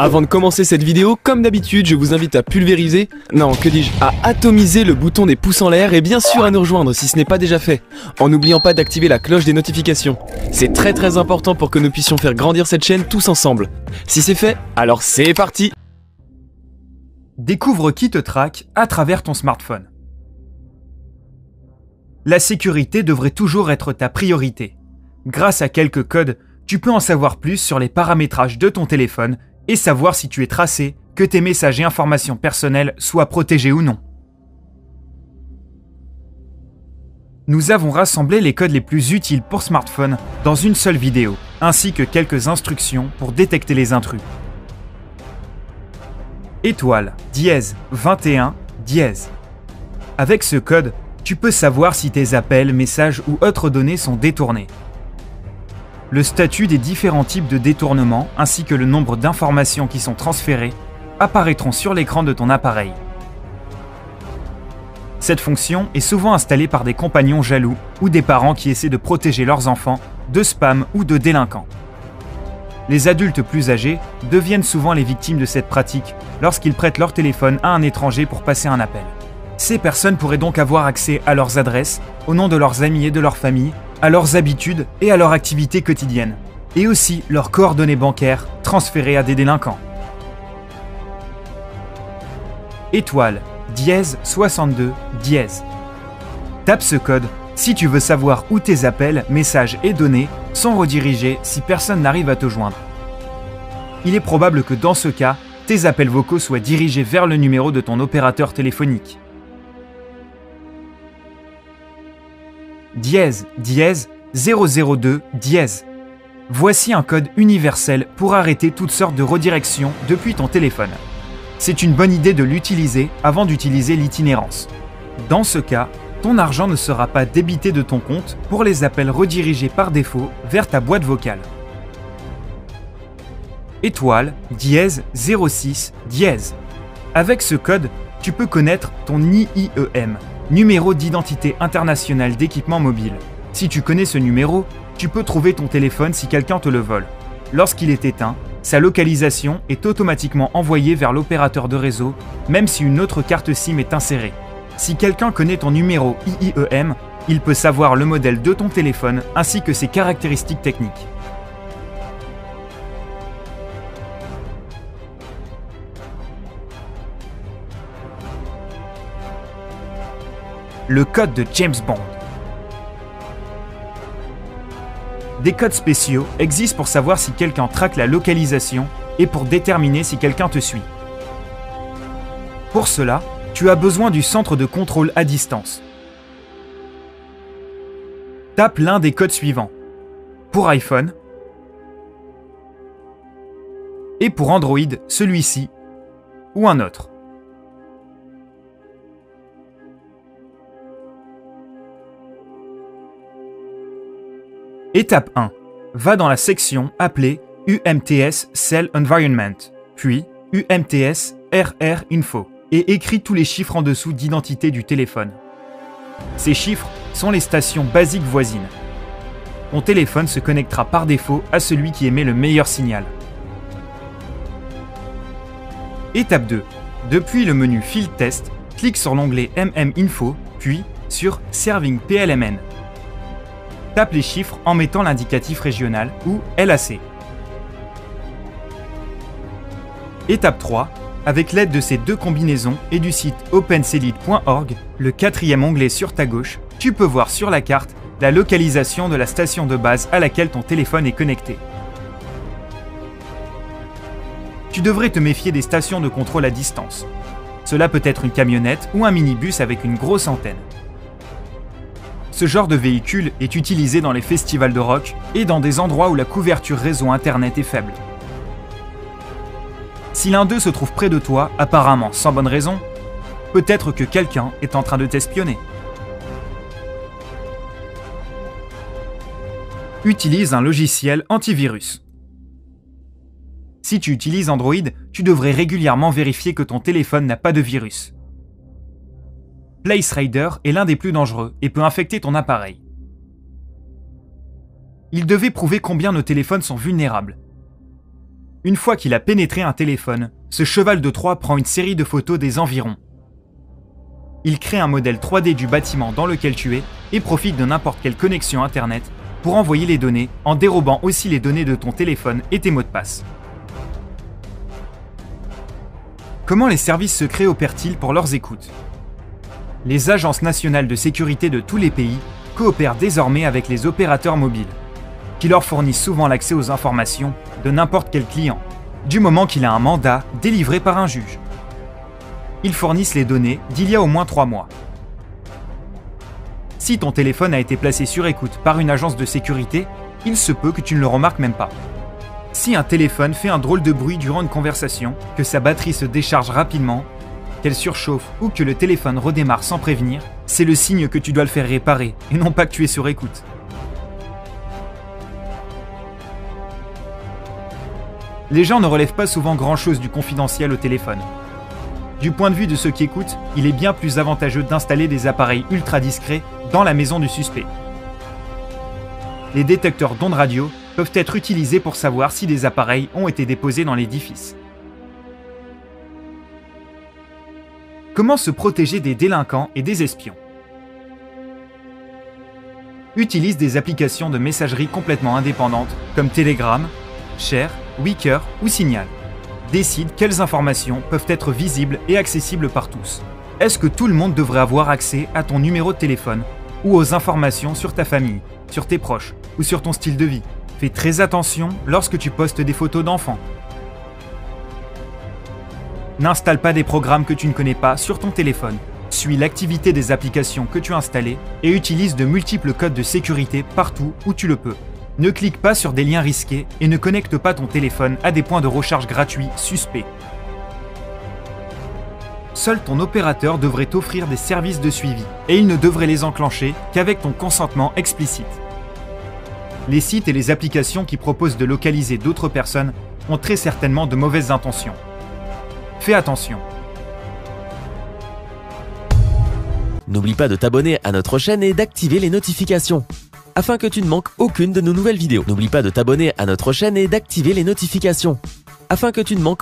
Avant de commencer cette vidéo, comme d'habitude, je vous invite à pulvériser, non, que dis-je, à atomiser le bouton des pouces en l'air et bien sûr à nous rejoindre si ce n'est pas déjà fait, en n'oubliant pas d'activer la cloche des notifications. C'est très important pour que nous puissions faire grandir cette chaîne tous ensemble. Si c'est fait, alors c'est parti! Découvre qui te traque à travers ton smartphone. La sécurité devrait toujours être ta priorité. Grâce à quelques codes, tu peux en savoir plus sur les paramétrages de ton téléphone et savoir si tu es tracé, que tes messages et informations personnelles soient protégés ou non. Nous avons rassemblé les codes les plus utiles pour smartphone dans une seule vidéo, ainsi que quelques instructions pour détecter les intrus. Étoile, dièse, 21, dièse. Avec ce code, tu peux savoir si tes appels, messages ou autres données sont détournés. Le statut des différents types de détournements ainsi que le nombre d'informations qui sont transférées apparaîtront sur l'écran de ton appareil. Cette fonction est souvent installée par des compagnons jaloux ou des parents qui essaient de protéger leurs enfants de spam ou de délinquants. Les adultes plus âgés deviennent souvent les victimes de cette pratique lorsqu'ils prêtent leur téléphone à un étranger pour passer un appel. Ces personnes pourraient donc avoir accès à leurs adresses, au nom de leurs amis et de leur famille, à leurs habitudes et à leurs activités quotidiennes, et aussi leurs coordonnées bancaires transférées à des délinquants. Étoile, dièse 62, dièse. Tape ce code si tu veux savoir où tes appels, messages et données sont redirigés si personne n'arrive à te joindre. Il est probable que dans ce cas, tes appels vocaux soient dirigés vers le numéro de ton opérateur téléphonique. Dièse, dièse, 002, dièse. Voici un code universel pour arrêter toutes sortes de redirections depuis ton téléphone. C'est une bonne idée de l'utiliser avant d'utiliser l'itinérance. Dans ce cas, ton argent ne sera pas débité de ton compte pour les appels redirigés par défaut vers ta boîte vocale. Étoile, dièse, 06, dièse. Avec ce code, tu peux connaître ton NIIEM, numéro d'identité international d'équipement mobile. Si tu connais ce numéro, tu peux trouver ton téléphone si quelqu'un te le vole. Lorsqu'il est éteint, sa localisation est automatiquement envoyée vers l'opérateur de réseau, même si une autre carte SIM est insérée. Si quelqu'un connaît ton numéro IIEM, il peut savoir le modèle de ton téléphone ainsi que ses caractéristiques techniques. Le code de James Bond. Des codes spéciaux existent pour savoir si quelqu'un traque la localisation et pour déterminer si quelqu'un te suit. Pour cela, tu as besoin du centre de contrôle à distance. Tape l'un des codes suivants. Pour iPhone et pour Android, celui-ci ou un autre. Étape 1. Va dans la section appelée UMTS Cell Environment, puis UMTS RR Info, et écris tous les chiffres en dessous d'identité du téléphone. Ces chiffres sont les stations basiques voisines. Ton téléphone se connectera par défaut à celui qui émet le meilleur signal. Étape 2. Depuis le menu Field Test, clique sur l'onglet MM Info, puis sur Serving PLMN. Tape les chiffres en mettant l'indicatif régional ou LAC. Étape 3. Avec l'aide de ces deux combinaisons et du site opencellit.org, le quatrième onglet sur ta gauche, tu peux voir sur la carte la localisation de la station de base à laquelle ton téléphone est connecté. Tu devrais te méfier des stations de contrôle à distance. Cela peut être une camionnette ou un minibus avec une grosse antenne. Ce genre de véhicule est utilisé dans les festivals de rock et dans des endroits où la couverture réseau internet est faible. Si l'un d'eux se trouve près de toi, apparemment sans bonne raison, peut-être que quelqu'un est en train de t'espionner. Utilise un logiciel antivirus. Si tu utilises Android, tu devrais régulièrement vérifier que ton téléphone n'a pas de virus. PlaceRaider est l'un des plus dangereux et peut infecter ton appareil. Il devait prouver combien nos téléphones sont vulnérables. Une fois qu'il a pénétré un téléphone, ce cheval de Troie prend une série de photos des environs. Il crée un modèle 3D du bâtiment dans lequel tu es et profite de n'importe quelle connexion internet pour envoyer les données en dérobant aussi les données de ton téléphone et tes mots de passe. Comment les services secrets opèrent-ils pour leurs écoutes? Les agences nationales de sécurité de tous les pays coopèrent désormais avec les opérateurs mobiles, qui leur fournissent souvent l'accès aux informations de n'importe quel client, du moment qu'il a un mandat délivré par un juge. Ils fournissent les données d'il y a au moins 3 mois. Si ton téléphone a été placé sur écoute par une agence de sécurité, il se peut que tu ne le remarques même pas. Si un téléphone fait un drôle de bruit durant une conversation, que sa batterie se décharge rapidement, qu'elle surchauffe ou que le téléphone redémarre sans prévenir, c'est le signe que tu dois le faire réparer et non pas que tu es sur écoute. Les gens ne relèvent pas souvent grand-chose du confidentiel au téléphone. Du point de vue de ceux qui écoutent, il est bien plus avantageux d'installer des appareils ultra discrets dans la maison du suspect. Les détecteurs d'ondes radio peuvent être utilisés pour savoir si des appareils ont été déposés dans l'édifice. Comment se protéger des délinquants et des espions? Utilise des applications de messagerie complètement indépendantes comme Telegram, Share, Wicker ou Signal. Décide quelles informations peuvent être visibles et accessibles par tous. Est-ce que tout le monde devrait avoir accès à ton numéro de téléphone ou aux informations sur ta famille, sur tes proches ou sur ton style de vie? Fais très attention lorsque tu postes des photos d'enfants. N'installe pas des programmes que tu ne connais pas sur ton téléphone. Suis l'activité des applications que tu as installées et utilise de multiples codes de sécurité partout où tu le peux. Ne clique pas sur des liens risqués et ne connecte pas ton téléphone à des points de recharge gratuits suspects. Seul ton opérateur devrait t'offrir des services de suivi et il ne devrait les enclencher qu'avec ton consentement explicite. Les sites et les applications qui proposent de localiser d'autres personnes ont très certainement de mauvaises intentions. Fais attention. N'oublie pas de t'abonner à notre chaîne et d'activer les notifications afin que tu ne manques aucune de nos nouvelles vidéos. N'oublie pas de t'abonner à notre chaîne et d'activer les notifications afin que tu ne manques